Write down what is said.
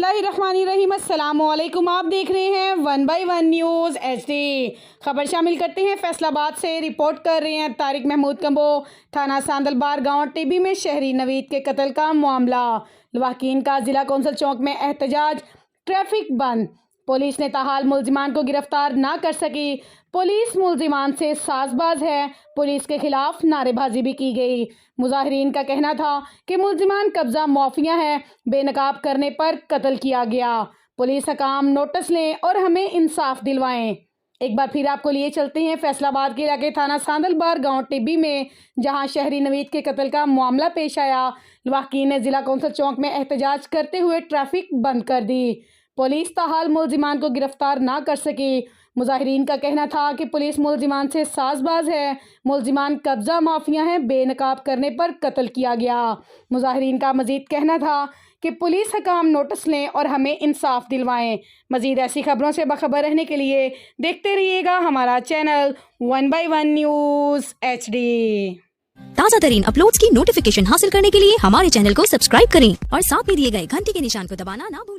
बिस्मिल्लाहिर्रहमानिर्रहीम। अस्सलामुअलैकुम। आप देख रहे हैं 1 बाय 1 न्यूज़ HD। खबर शामिल करते हैं फैसलाबाद से। रिपोर्ट कर रहे हैं तारिक महमूद कंबो। थाना सांदलबार गांव टिब्बी में शहरी नवीद के कत्ल का मामला। लवाहकीन का जिला कौंसल चौक में एहतजाज, ट्रैफिक बंद। पुलिस ने ताहाल मुलजिमान को गिरफ्तार ना कर सकी। पुलिस मुलजिमान से साजबाज है। पुलिस के खिलाफ नारेबाजी भी की गई। मुजाहिरीन का कहना था कि मुलजिमान कब्जा माफिया है, बेनकाब करने पर कत्ल किया गया। पुलिस हकाम नोटिस लें और हमें इंसाफ दिलवाएं। एक बार फिर आपको लिए चलते हैं फैसलाबाद के इलाके थाना सांदलबार गांव टिब्बी में, जहां शहरी नवीद के कत्ल का मामला पेश आया। लवाहकीन ने जिला कौंसल चौक में एहतजाज करते हुए ट्रैफिक बंद कर दी। पुलिस ताहाल मुलजिमान को गिरफ्तार ना कर सकी। मुजाहिरीन का कहना था कि पुलिस मुलजिमान से साजबाज है। मुलजिमान कब्जा माफिया हैं, बेनकाब करने पर कत्ल किया गया। मुजाहिरीन का मजीद कहना था कि पुलिस हकाम नोटिस लें और हमें इंसाफ दिलवाएं। मजीद ऐसी खबरों से बाखबर रहने के लिए देखते रहिएगा हमारा चैनल 1 बाय 1 न्यूज़ HD। ताज़ा तरीन अपलोड्स की नोटिफिकेशन हासिल करने के लिए हमारे चैनल को सब्सक्राइब करें और साथ में दिए गए घंटी के निशान को दबाना ना भूलें।